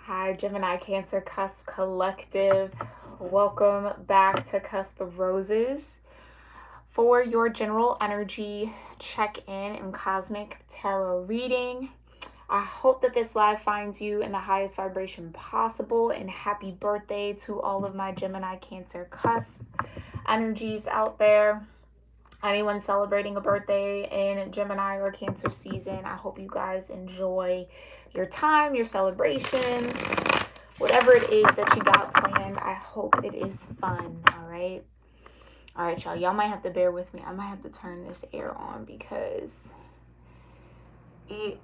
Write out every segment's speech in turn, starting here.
Hi, Gemini Cancer Cusp Collective. Welcome back to Cusp of Roses for your general energy check-in and cosmic tarot reading. I hope that this live finds you in the highest vibration possible, and happy birthday to all of my Gemini Cancer Cusp energies out there. Anyone celebrating a birthday in Gemini or Cancer season, I hope you guys enjoy your time, your celebrations, whatever it is that you got planned. I hope it is fun. All right, y'all. Y'all might have to bear with me. I might have to turn this air on because it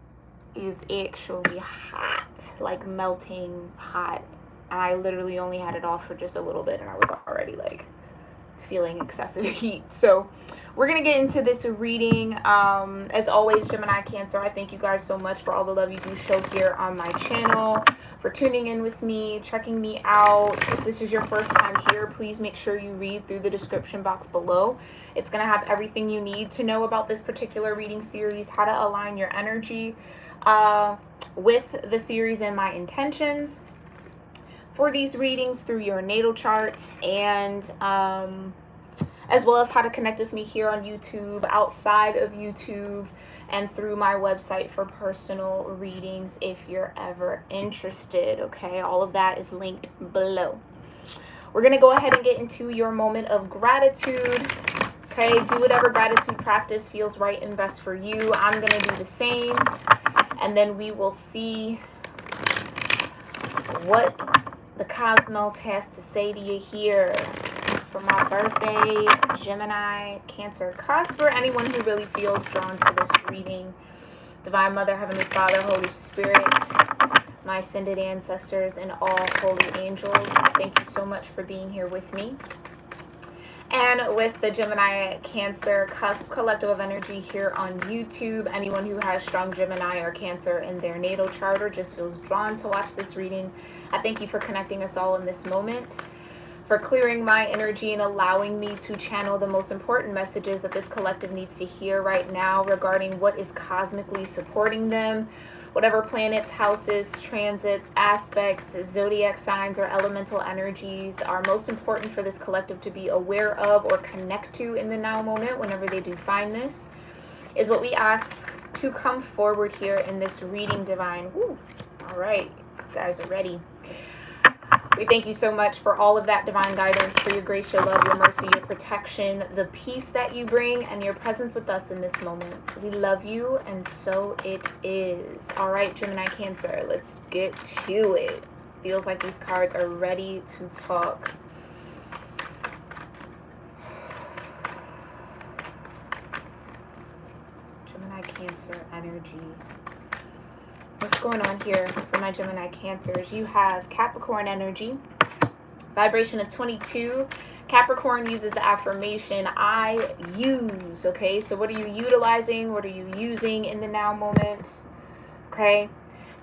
is actually hot, like melting hot. And I literally only had it off for just a little bit and I was already like feeling excessive heat. So we're gonna get into this reading. As always, Gemini Cancer, I thank you guys so much for all the love you do show here on my channel, for tuning in with me, checking me out. If this is your first time here, please make sure you read through the description box below. It's gonna have everything you need to know about this particular reading series, how to align your energy with the series and my intentions for these readings through your natal chart, and as well as how to connect with me here on YouTube, outside of YouTube, and through my website for personal readings if you're ever interested. Okay, all of that is linked below. We're gonna go ahead and get into your moment of gratitude. Okay, do whatever gratitude practice feels right and best for you. I'm gonna do the same, and then we will see what the cosmos has to say to you here for my birthday, Gemini Cancer Cusp, or anyone who really feels drawn to this reading. Divine Mother, Heavenly Father, Holy Spirit, my ascended ancestors, and all holy angels, thank you so much for being here with me. And with the Gemini Cancer Cusp Collective of Energy here on YouTube, anyone who has strong Gemini or Cancer in their natal chart or just feels drawn to watch this reading, I thank you for connecting us all in this moment, for clearing my energy and allowing me to channel the most important messages that this collective needs to hear right now regarding what is cosmically supporting them. Whatever planets, houses, transits, aspects, zodiac signs, or elemental energies are most important for this collective to be aware of or connect to in the now moment whenever they do find this, is what we ask to come forward here in this reading, Divine. Woo. All right, you guys are ready. We thank you so much for all of that divine guidance, for your grace, your love, your mercy, your protection, the peace that you bring, and your presence with us in this moment. We love you, and so it is. All right, Gemini Cancer, let's get to it. Feels like these cards are ready to talk. Gemini Cancer energy. What's going on here for my Gemini Cancers? You have Capricorn energy, vibration of 22. Capricorn uses the affirmation, I use. Okay, so what are you utilizing? What are you using in the now moment? Okay,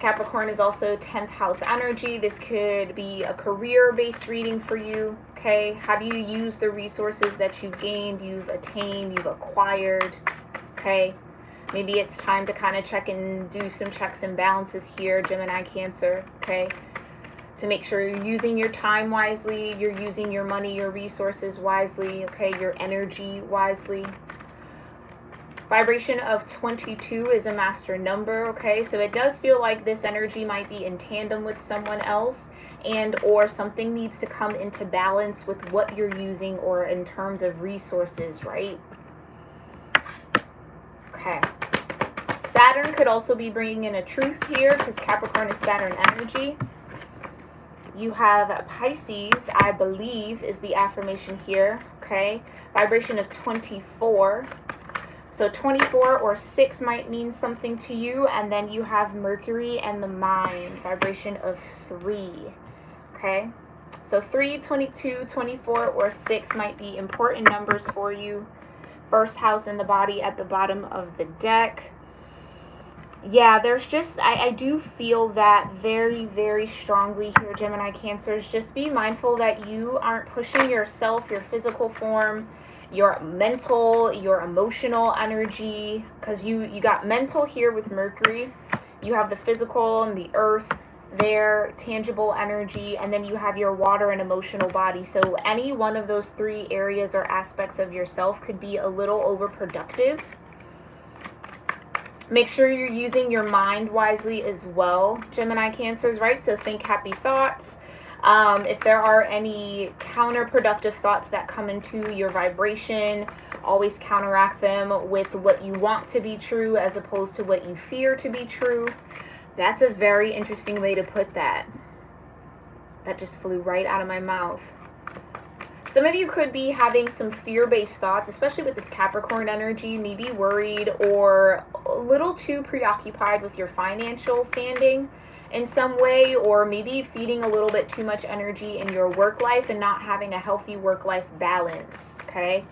Capricorn is also 10th house energy. This could be a career-based reading for you. Okay, how do you use the resources that you've gained, you've attained, you've acquired? Okay, maybe it's time to kind of check and do some checks and balances here, Gemini Cancer, okay? To make sure you're using your time wisely, you're using your money, your resources wisely, okay? Your energy wisely. Vibration of 22 is a master number, okay? So it does feel like this energy might be in tandem with someone else, and or something needs to come into balance with what you're using or in terms of resources, right? Okay. Saturn could also be bringing in a truth here because Capricorn is Saturn energy. You have Pisces, I believe, is the affirmation here. Okay. Vibration of 24. So 24 or 6 might mean something to you. And then you have Mercury and the mind. Vibration of 3. Okay. So 3, 22, 24, or 6 might be important numbers for you. First house in the body at the bottom of the deck. Yeah, there's just, I do feel that very, very strongly here, Gemini Cancers. Just be mindful that you aren't pushing yourself, your physical form, your mental, your emotional energy, because you got mental here with Mercury. You have the physical and the earth their tangible energy, and then you have your water and emotional body. So any one of those 3 areas or aspects of yourself could be a little overproductive. Make sure you're using your mind wisely as well, Gemini Cancers, right? So think happy thoughts. If there are any counterproductive thoughts that come into your vibration, always counteract them with what you want to be true as opposed to what you fear to be true. That's a very interesting way to put that. That just flew right out of my mouth. Some of you could be having some fear-based thoughts, especially with this Capricorn energy, maybe worried or a little too preoccupied with your financial standing in some way, or maybe feeding a little bit too much energy in your work life and not having a healthy work-life balance, okay?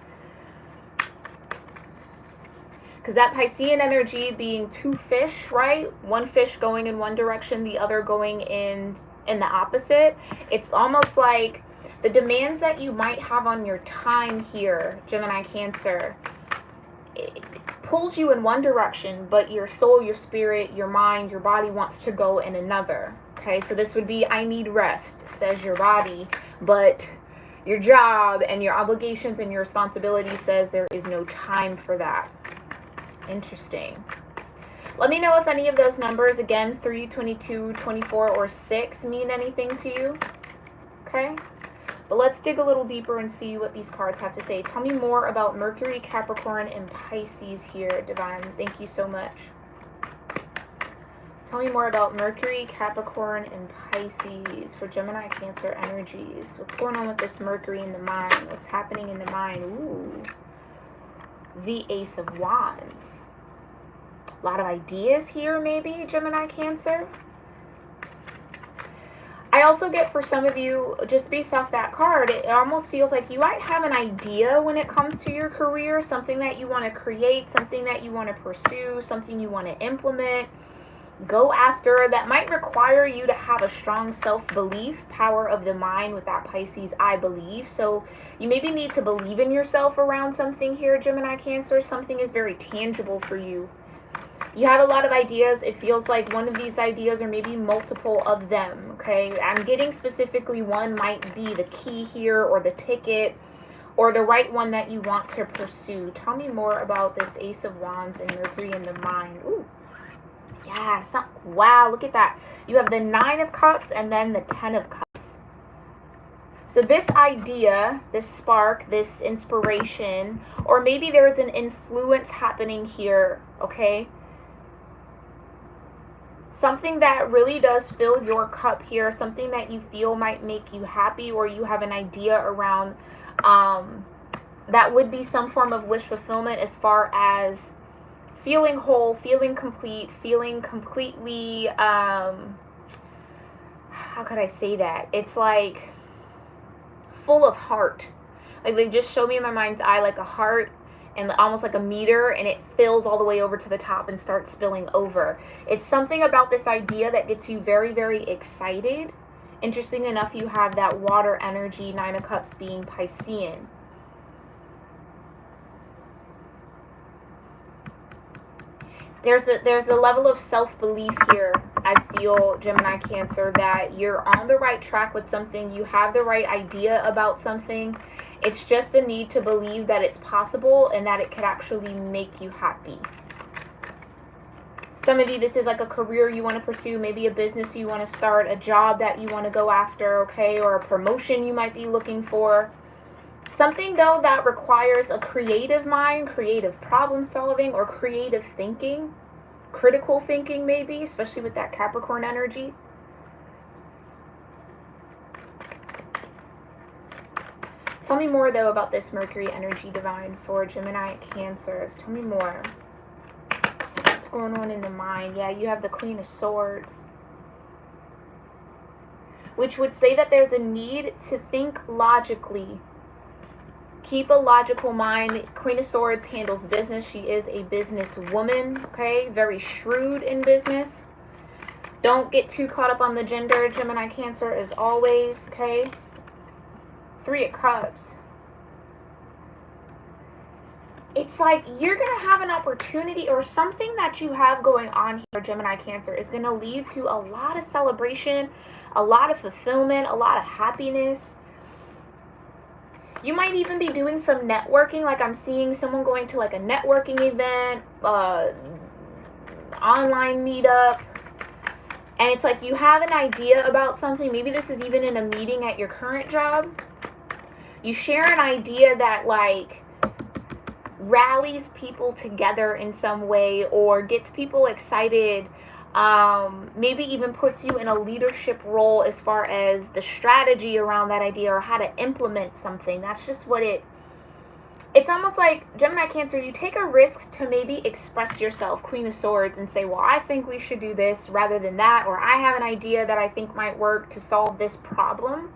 Because that Piscean energy being 2 fish, right? One fish going in one direction, the other going in the opposite. It's almost like the demands that you might have on your time here, Gemini Cancer, it pulls you in one direction, but your soul, your spirit, your mind, your body wants to go in another. Okay, so this would be, I need rest, says your body, but your job and your obligations and your responsibility says there is no time for that. Interesting. Let me know if any of those numbers, again, 3, 22, 24, or 6 mean anything to you. Okay? But let's dig a little deeper and see what these cards have to say. Tell me more about Mercury, Capricorn, and Pisces here, Divine. Thank you so much. Tell me more about Mercury, Capricorn, and Pisces for Gemini, Cancer energies. What's going on with this Mercury in the mind? What's happening in the mind? Ooh. The Ace of Wands. A lot of ideas here, maybe, Gemini, Cancer. I also get, for some of you, just based off that card, it almost feels like you might have an idea when it comes to your career, something that you want to create, something that you want to pursue, something you want to implement, go after, that might require you to have a strong self-belief, power of the mind with that Pisces, I believe. So you maybe need to believe in yourself around something here, Gemini, Cancer. Something is very tangible for you. You have a lot of ideas. It feels like one of these ideas or maybe multiple of them, okay? I'm getting specifically one might be the key here or the ticket or the right one that you want to pursue. Tell me more about this Ace of Wands and Mercury in the mind. Ooh. Yeah, wow, look at that. You have the 9 of Cups and then the 10 of Cups. So this idea, this spark, this inspiration, or maybe there's an influence happening here, okay? Something that really does fill your cup here, something that you feel might make you happy, or you have an idea around that would be some form of wish fulfillment as far as feeling whole, feeling complete, feeling completely, how could I say that? It's like full of heart. Like they just show me in my mind's eye like a heart and almost like a meter, and it fills all the way over to the top and starts spilling over. It's something about this idea that gets you very, very excited. Interesting enough, you have that water energy, 9 of Cups being Piscean. There's a level of self-belief here, I feel, Gemini, Cancer, that you're on the right track with something. You have the right idea about something. It's just a need to believe that it's possible and that it could actually make you happy. Some of you, this is like a career you want to pursue, maybe a business you want to start, a job that you want to go after, okay, or a promotion you might be looking for. Something, though, that requires a creative mind, creative problem solving, or creative thinking, critical thinking maybe, especially with that Capricorn energy. Tell me more, though, about this Mercury energy, Divine, for Gemini, Cancers. Tell me more. What's going on in the mind? Yeah, you have the Queen of Swords, which would say that there's a need to think logically. Keep a logical mind. Queen of Swords handles business. She is a businesswoman, okay? Very shrewd in business. Don't get too caught up on the gender, Gemini, Cancer, as always, okay? 3 of Cups. it's like you're going to have an opportunity, or something that you have going on here, Gemini Cancer, is going to lead to a lot of celebration, a lot of fulfillment, a lot of happiness. You might even be doing some networking. Like I'm seeing someone going to like a networking event, online meetup. And it's like you have an idea about something. Maybe this is even in a meeting at your current job. You share an idea that like rallies people together in some way, or gets people excited, maybe even puts you in a leadership role as far as the strategy around that idea or how to implement something. That's just what it's almost like, Gemini Cancer, you take a risk to maybe express yourself, Queen of Swords, and say, well, I think we should do this rather than that, or I have an idea that I think might work to solve this problem.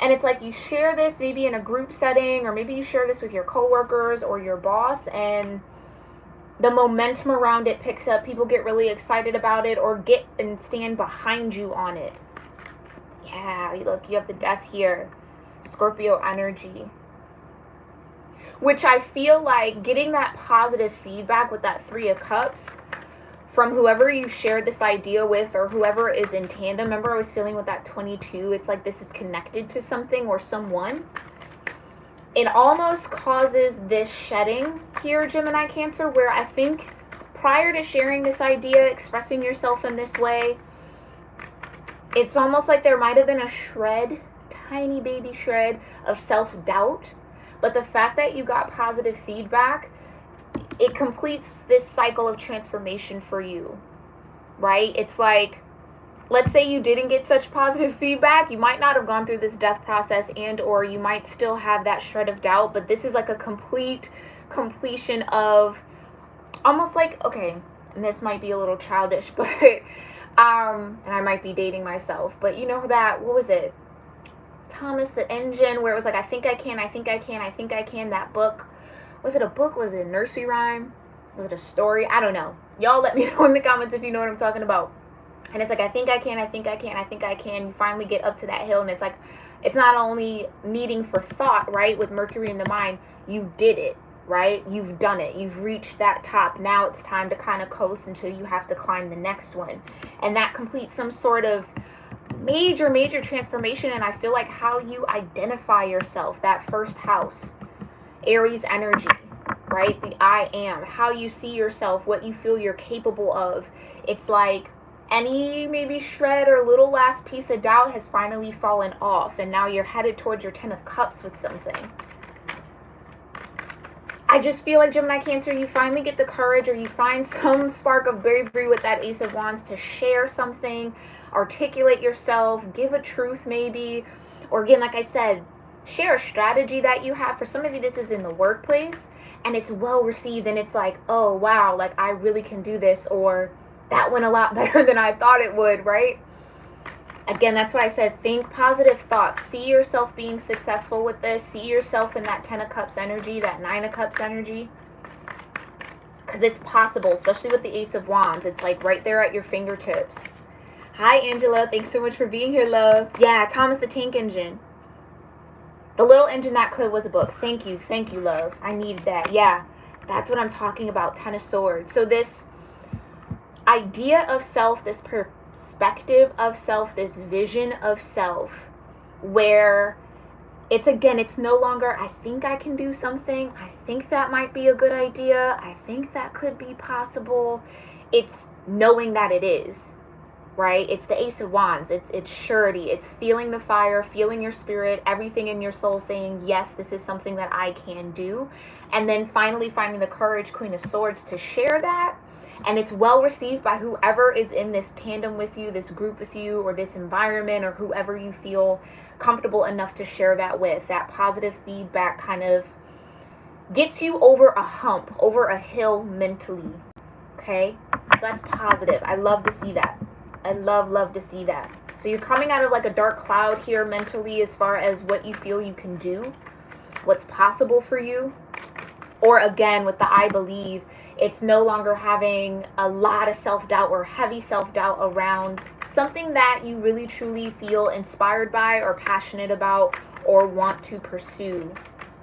And it's like you share this maybe in a group setting, or maybe you share this with your coworkers or your boss, and the momentum around it picks up. People get really excited about it, or get and stand behind you on it. Yeah, look, you have the Death here. Scorpio energy. Which I feel like getting that positive feedback with that Three of Cups from whoever you shared this idea with, or whoever is in tandem. Remember I was feeling with that 22, it's like this is connected to something or someone. It almost causes this shedding here, Gemini Cancer, where I think prior to sharing this idea, expressing yourself in this way, it's almost like there might have been a shred, tiny baby shred of self-doubt. But the fact that you got positive feedback, it completes this cycle of transformation for you, right? It's like, let's say you didn't get such positive feedback. You might not have gone through this death process, and or you might still have that shred of doubt, but this is like a complete completion of almost like, okay, and this might be a little childish, but and I might be dating myself, but you know that, what was it? Thomas the Engine, where it was like, I think I can, I think I can, I think I can, that book. Was it a book? Was it a nursery rhyme? Was it a story? I don't know. Y'all let me know in the comments if you know what I'm talking about. And it's like, I think I can, I think I can, I think I can. You finally get up to that hill, and it's like, it's not only meeting for thought, right? With Mercury in the mind, you did it, right? You've done it. You've reached that top. Now it's time to kind of coast until you have to climb the next one. And that completes some sort of major transformation. And I feel like how you identify yourself, that first house, Aries energy, right? The I am, how you see yourself, what you feel you're capable of. It's like any maybe shred or little last piece of doubt has finally fallen off, and now you're headed towards your 10 of Cups with something. I just feel like, Gemini Cancer, you finally get the courage, or you find some spark of bravery with that Ace of Wands to share something, articulate yourself, give a truth maybe, or again, like I said, share a strategy that you have. For some of you, this is in the workplace, and it's well received, and it's like, oh wow, like I really can do this, or that went a lot better than I thought it would, right? Again, that's what I said. Think positive thoughts. See yourself being successful with this. See yourself in that 10 of Cups energy, that 9 of Cups energy. Because it's possible, especially with the Ace of Wands. It's like right there at your fingertips. Hi, Angela. Thanks so much for being here, love. Yeah, Thomas the Tank Engine. The Little Engine That Could was a book. Thank you, love. I needed that. Yeah, that's what I'm talking about. 10 of Swords. So this idea of self, this perspective of self, this vision of self, where it's, again, it's no longer, I think I can do something. I think that might be a good idea. I think that could be possible. It's knowing that it is. Right? It's the Ace of Wands. It's surety. It's feeling the fire, feeling your spirit, everything in your soul saying, yes, this is something that I can do. And then finally finding the courage, Queen of Swords, to share that. And it's well received by whoever is in this tandem with you, this group with you, or this environment, or whoever you feel comfortable enough to share that with. That positive feedback kind of gets you over a hump, over a hill mentally. Okay? So that's positive. I love to see that. I love to see that. So you're coming out of like a dark cloud here mentally, as far as what you feel you can do, what's possible for you. Or again, with the I believe, it's no longer having a lot of self-doubt or heavy self-doubt around something that you really truly feel inspired by, or passionate about, or want to pursue.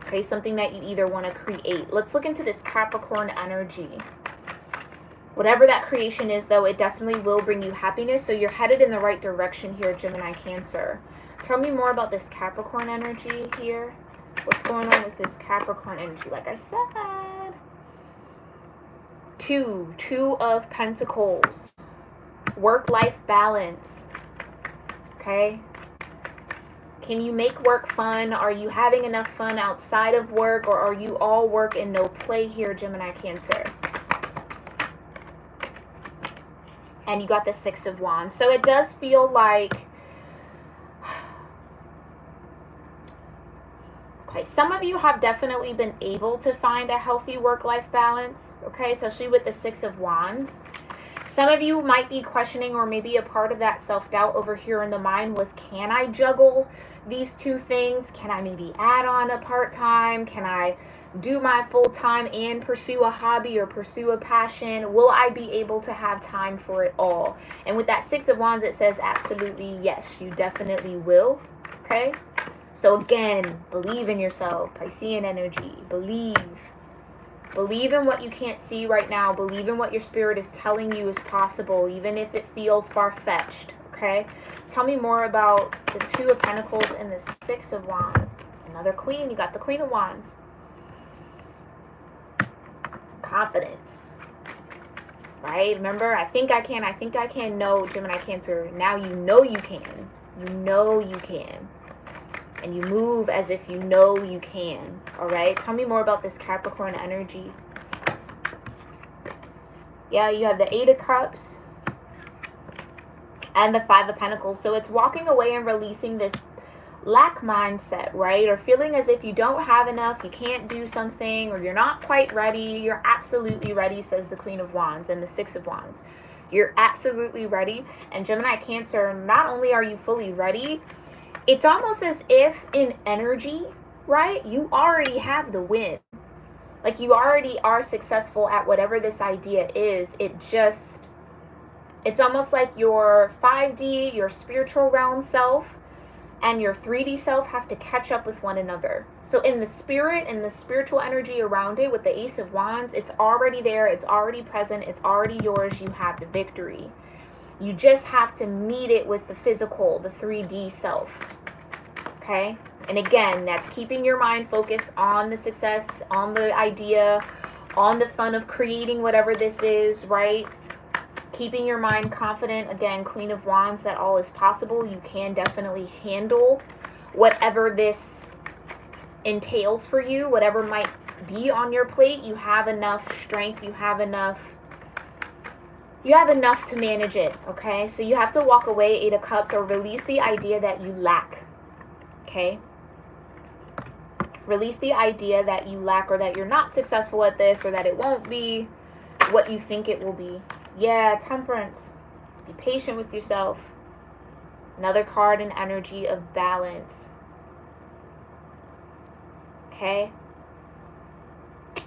Okay, something that you either want to create. Let's look into this Capricorn energy. Whatever that creation is, though, it definitely will bring you happiness. So you're headed in the right direction here, Gemini, Cancer. Tell me more about this Capricorn energy here. What's going on with this Capricorn energy? Like I said, Two of Pentacles. Work-life balance. Okay? Can you make work fun? Are you having enough fun outside of work, or are you all work and no play here, Gemini, Cancer? And you got the Six of Wands. So it does feel like, okay, some of you have definitely been able to find a healthy work-life balance, okay, especially with the Six of Wands. Some of you might be questioning, or maybe a part of that self-doubt over here in the mind was, can I juggle these two things? Can I maybe add on a part-time? Can I do my full-time and pursue a hobby or pursue a passion? Will I be able to have time for it all? And with that Six of Wands, it says absolutely yes, you definitely will. Okay, so again, believe in yourself, Piscean energy. Believe in what you can't see right now. Believe in what your spirit is telling you is possible, even if it feels far-fetched. Okay, tell me more about the Two of Pentacles and the Six of Wands. Another queen. You got the Queen of Wands. Confidence, right? Remember, I think I can. No, Gemini, Cancer, now you know you can. You know you can, and you move as if you know you can. All right, tell me more about this Capricorn energy. Yeah, you have the Eight of Cups and the Five of Pentacles. So it's walking away and releasing this lack mindset, right? Or feeling as if you don't have enough, you can't do something, or you're not quite ready. You're absolutely ready, says the Queen of Wands and the Six of Wands. You're absolutely ready. And Gemini, Cancer, not only are you fully ready, it's almost as if in energy, right, you already have the win. Like you already are successful at whatever this idea is. It's almost like your 5D, your spiritual realm self, and your 3D self have to catch up with one another. So in the spirit and the spiritual energy around it with the Ace of Wands, it's already there, it's already present, it's already yours, you have the victory. You just have to meet it with the physical, the 3D self. Okay? And again, that's keeping your mind focused on the success, on the idea, on the fun of creating whatever this is, right? Keeping your mind confident, again, Queen of Wands, that all is possible. You can definitely handle whatever this entails for you, whatever might be on your plate. You have enough strength, you have enough to manage it, okay? So you have to walk away, Eight of Cups, or release the idea that you lack, okay? Release the idea that you lack, or that you're not successful at this, or that it won't be what you think it will be. Yeah, Temperance. Be patient with yourself. Another card in energy of balance. Okay?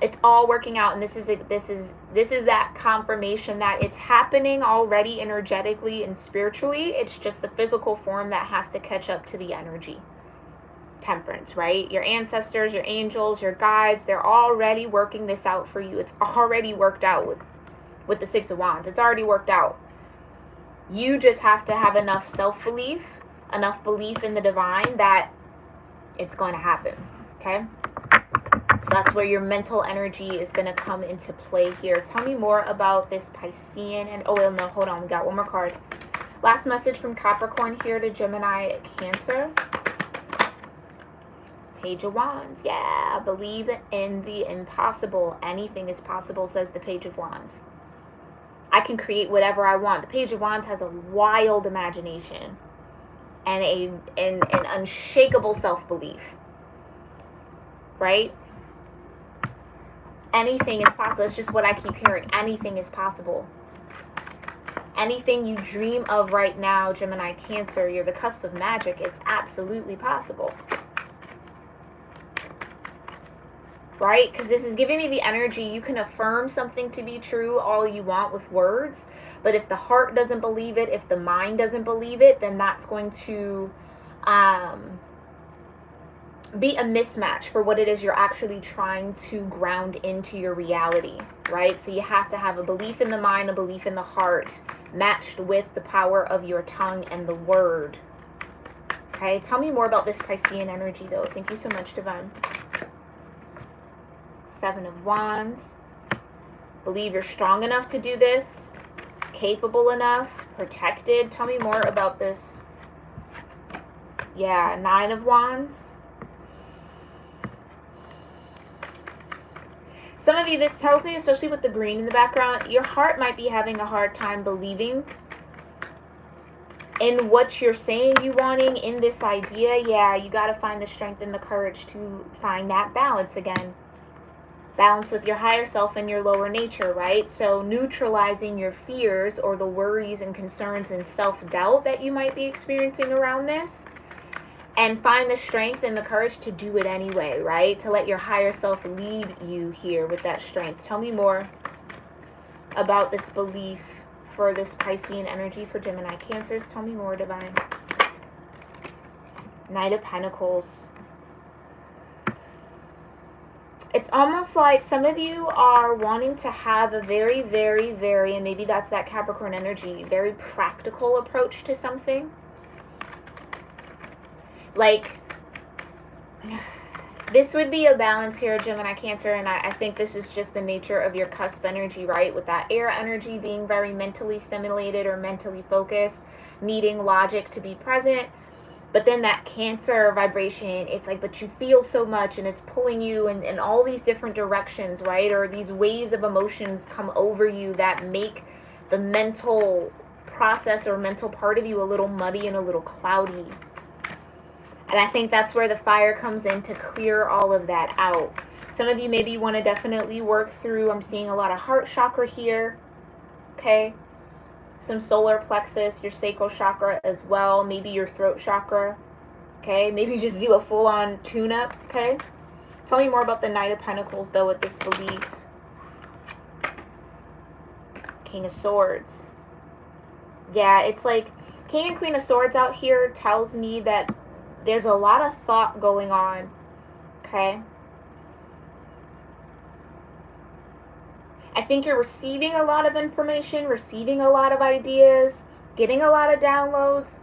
It's all working out, and this is that confirmation that it's happening already energetically and spiritually. It's just the physical form that has to catch up to the energy. Temperance, right? Your ancestors, your angels, your guides, they're already working this out for you. It's already worked out with the Six of Wands. It's already worked out. You just have to have enough self-belief, enough belief in the divine that it's going to happen, okay? So that's where your mental energy is going to come into play here. Tell me more about this Piscean, and oh, no, hold on, we got one more card. Last message from Capricorn here to Gemini, Cancer. Page of Wands. Yeah, believe in the impossible. Anything is possible, says the Page of Wands. I can create whatever I want. The Page of Wands has a wild imagination and an unshakable self-belief, right? Anything is possible. It's just what I keep hearing. Anything is possible. Anything you dream of right now, Gemini, Cancer, you're the cusp of magic. It's absolutely possible. Right? Because this is giving me the energy. You can affirm something to be true all you want with words, but if the heart doesn't believe it, if the mind doesn't believe it, then that's going to be a mismatch for what it is you're actually trying to ground into your reality, right? So you have to have a belief in the mind, a belief in the heart, matched with the power of your tongue and the word. Okay, tell me more about this Piscean energy, though. Thank you so much, Divine. Seven of Wands. Believe you're strong enough to do this, capable enough, protected. Tell me more about this. Yeah, Nine of Wands. Some of you, this tells me, especially with the green in the background, your heart might be having a hard time believing in what you're saying you wanting in this idea. Yeah, you got to find the strength and the courage to find that balance again. Balance with your higher self and your lower nature, right? So neutralizing your fears or the worries and concerns and self-doubt that you might be experiencing around this. And find the strength and the courage to do it anyway, right? To let your higher self lead you here with that strength. Tell me more about this belief for this Piscean energy for Gemini Cancers. Tell me more, Divine. Knight of Pentacles. It's almost like some of you are wanting to have a very, very, very, and maybe that's that Capricorn energy, very practical approach to something. Like, this would be a balance here, Gemini Cancer, and I think this is just the nature of your cusp energy, right? With that air energy being very mentally stimulated or mentally focused, needing logic to be present. But then that Cancer vibration, it's like, but you feel so much and it's pulling you in all these different directions, right? Or these waves of emotions come over you that make the mental process or mental part of you a little muddy and a little cloudy. And I think that's where the fire comes in to clear all of that out. Some of you maybe want to definitely work through, I'm seeing a lot of heart chakra here, okay? Some solar plexus, your sacral chakra as well, maybe your throat chakra, okay? Maybe just do a full-on tune-up, okay? Tell me more about the Knight of Pentacles, though, with this belief. King of Swords. Yeah, it's like King and Queen of Swords out here tells me that there's a lot of thought going on, okay? I think you're receiving a lot of information, receiving a lot of ideas, getting a lot of downloads.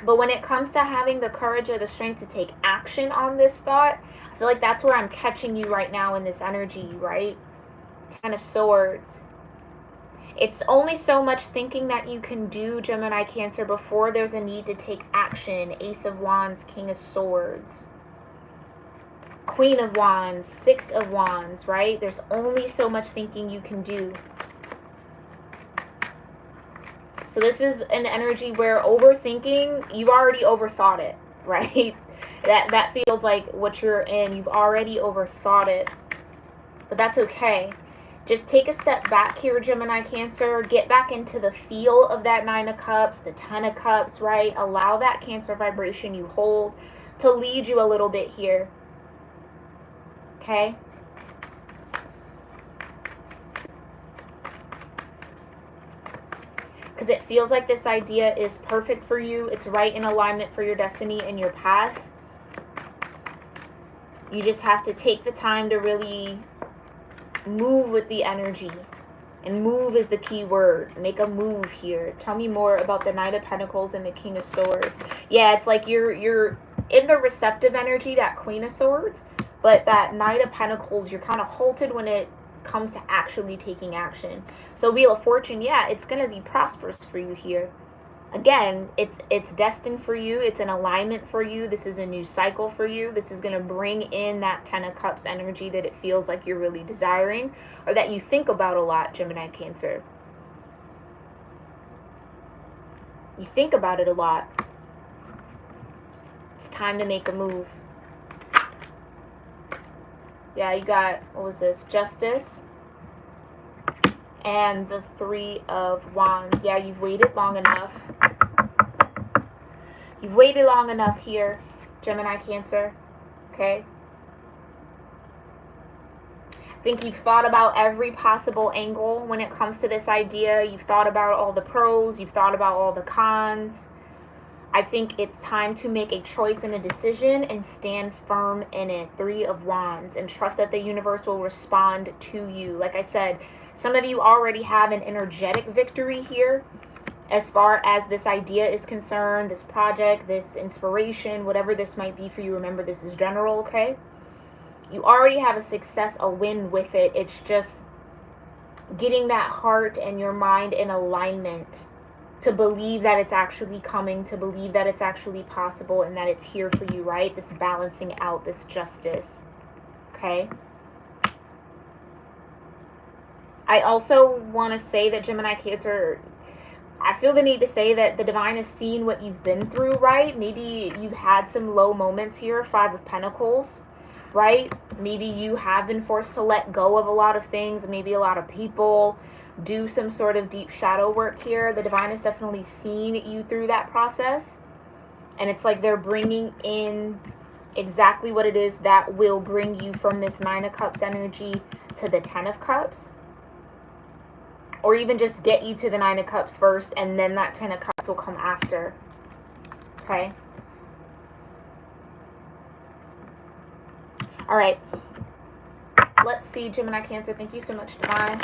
But when it comes to having the courage or the strength to take action on this thought, I feel like that's where I'm catching you right now in this energy, right? Ten of Swords. It's only so much thinking that you can do, Gemini Cancer, before there's a need to take action. Ace of Wands, King of Swords. Queen of Wands, Six of Wands, right? There's only so much thinking you can do. So this is an energy where overthinking, you've already overthought it, right? That feels like what you're in. You've already overthought it. But that's okay. Just take a step back here, Gemini Cancer. Get back into the feel of that Nine of Cups, the Ten of Cups, right? Allow that Cancer vibration you hold to lead you a little bit here. Okay? Because it feels like this idea is perfect for you. It's right in alignment for your destiny and your path. You just have to take the time to really move with the energy. And move is the key word. Make a move here. Tell me more about the Knight of Pentacles and the King of Swords. Yeah, it's like you're in the receptive energy, that Queen of Swords. But that Knight of Pentacles, you're kind of halted when it comes to actually taking action. So Wheel of Fortune, yeah, it's going to be prosperous for you here. Again, it's destined for you. It's an alignment for you. This is a new cycle for you. This is going to bring in that Ten of Cups energy that it feels like you're really desiring, or that you think about a lot, Gemini Cancer. You think about it a lot. It's time to make a move. Yeah, you got, what was this? Justice. And the Three of Wands. Yeah, you've waited long enough. You've waited long enough here, Gemini Cancer. Okay? I think you've thought about every possible angle when it comes to this idea. You've thought about all the pros. You've thought about all the cons. I think it's time to make a choice and a decision and stand firm in it. 3 of Wands. And trust that the universe will respond to you. Like I said, some of you already have an energetic victory here as far as this idea is concerned, this project, this inspiration, whatever this might be for you. Remember, this is general, okay? You already have a success, a win with it. It's just getting that heart and your mind in alignment to believe that it's actually coming, to believe that it's actually possible and that it's here for you, right? This balancing out, this justice, okay? I also want to say that Gemini Cancer, I feel the need to say that the divine has seen what you've been through, right? Maybe you've had some low moments here, 5 of Pentacles, right? Maybe you have been forced to let go of a lot of things, maybe a lot of people, do some sort of deep shadow work here. The divine has definitely seen you through that process. And it's like they're bringing in exactly what it is that will bring you from this 9 of Cups energy to the 10 of Cups. Or even just get you to the 9 of Cups first, and then that 10 of Cups will come after. Okay? All right. Let's see, Gemini Cancer. Thank you so much, Divine.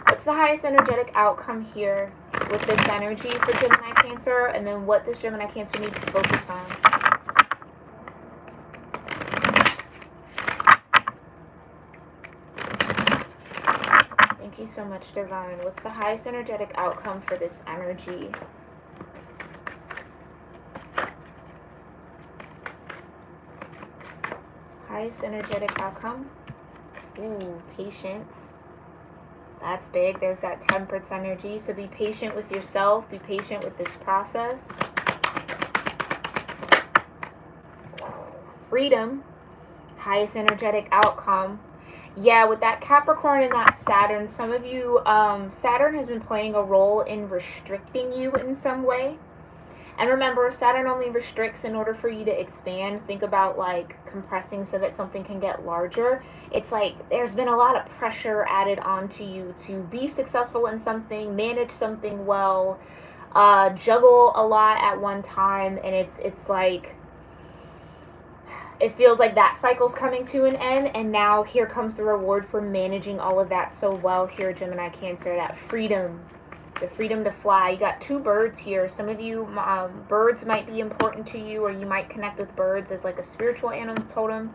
What's the highest energetic outcome here with this energy for Gemini Cancer? And then what does Gemini Cancer need to focus on? Thank you so much, Divine. What's the highest energetic outcome for this energy? Highest energetic outcome. Ooh, patience. That's big. There's that temperance energy. So be patient with yourself. Be patient with this process. Freedom. Highest energetic outcome. Yeah, with that Capricorn and that Saturn, some of you, Saturn has been playing a role in restricting you in some way. And remember, Saturn only restricts in order for you to expand. Think about like compressing so that something can get larger. It's like there's been a lot of pressure added onto you to be successful in something, manage something well, juggle a lot at one time. And it's like, it feels like that cycle's coming to an end. And now here comes the reward for managing all of that so well here, Gemini Cancer. That freedom. The freedom to fly. You got 2 birds here. Some of you, birds might be important to you, or you might connect with birds as like a spiritual animal totem.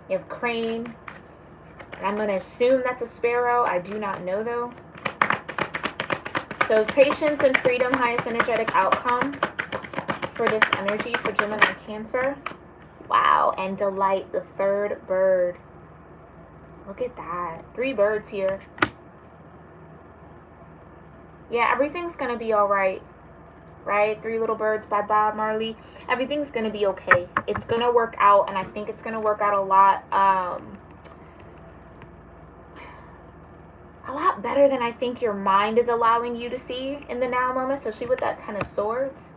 You have crane. And I'm going to assume that's a sparrow. I do not know though. So patience and freedom, highest energetic outcome for this energy for Gemini Cancer. Wow. And delight, the 3rd bird. Look at that. 3 birds here. Yeah, everything's going to be all right, right? 3 little birds by Bob Marley. Everything's going to be okay. It's going to work out, and I think it's going to work out a lot better than I think your mind is allowing you to see in the now moment, especially with that 10 of Swords.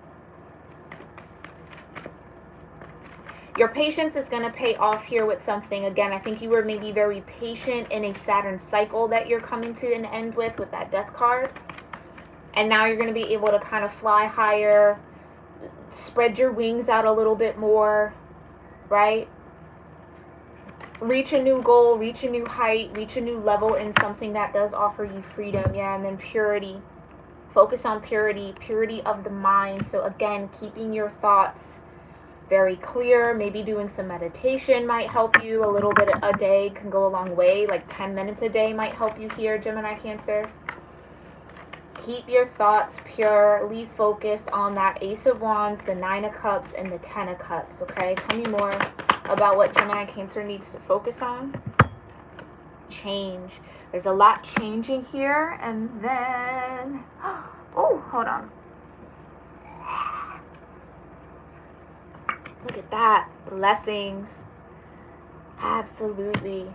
Your patience is going to pay off here with something. Again, I think you were maybe very patient in a Saturn cycle that you're coming to an end with that Death card. And now you're going to be able to kind of fly higher, spread your wings out a little bit more, right? Reach a new goal, reach a new height, reach a new level in something that does offer you freedom. Yeah, and then purity. Focus on purity, purity of the mind. So again, keeping your thoughts very clear. Maybe doing some meditation might help you. A little bit a day can go a long way. Like 10 minutes a day might help you here, Gemini Cancer. Keep your thoughts purely focused on that Ace of Wands, the 9 of Cups, and the 10 of Cups, okay? Tell me more about what Gemini Cancer needs to focus on. Change. There's a lot changing here, and then... Oh, hold on. Look at that. Blessings. Absolutely.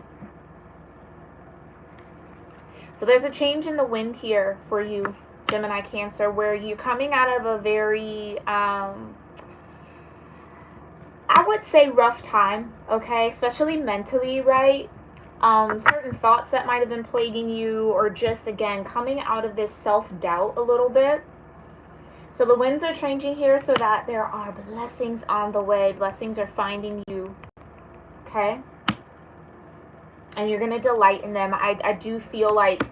So there's a change in the wind here for you, Gemini Cancer, where you're coming out of a very, I would say rough time, okay? Especially mentally, right? certain thoughts that might have been plaguing you, or just, again, coming out of this self-doubt a little bit. So the winds are changing here so that there are blessings on the way. Blessings are finding you, okay? And you're going to delight in them. I do feel like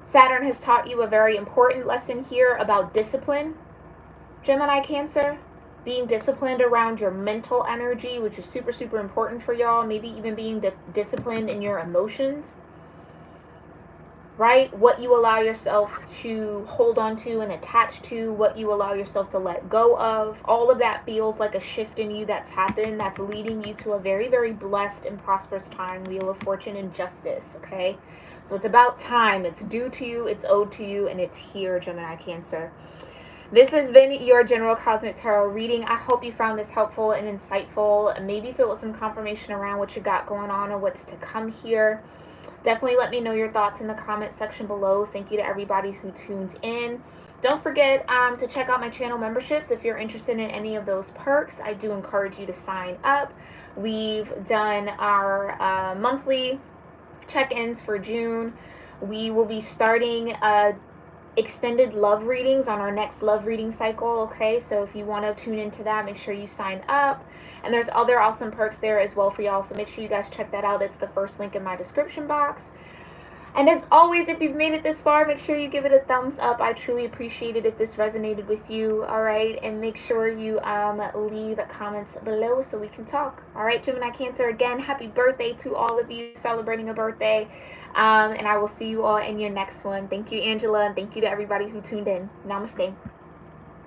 Saturn has taught you a very important lesson here about discipline, Gemini Cancer. Being disciplined around your mental energy, which is super, super important for y'all. Maybe even being disciplined in your emotions, right? What you allow yourself to hold on to and attach to, what you allow yourself to let go of. All of that feels like a shift in you that's happened, that's leading you to a very, very blessed and prosperous time. Wheel of Fortune and Justice, okay? So it's about time. It's due to you, it's owed to you, and it's here, Gemini Cancer. This has been your general cosmic tarot reading. I hope you found this helpful and insightful, and maybe feel some confirmation around what you got going on or what's to come here. Definitely let me know your thoughts in the comment section below. Thank you to everybody who tuned in. Don't forget to check out my channel memberships if you're interested in any of those perks. I do encourage you to sign up. We've done our monthly check-ins for June. We will be starting extended love readings on our next love reading cycle, okay? So if you want to tune into that, make sure you sign up. And there's other awesome perks there as well for y'all, so make sure you guys check that out. It's the first link in my description box. And as always, if you've made it this far, make sure you give it a thumbs up. I truly appreciate it if this resonated with you, all right? And make sure you leave comments below so we can talk. All right, Gemini Cancer, again, happy birthday to all of you celebrating a birthday. And I will see you all in your next one. Thank you, Angela, and thank you to everybody who tuned in. Namaste.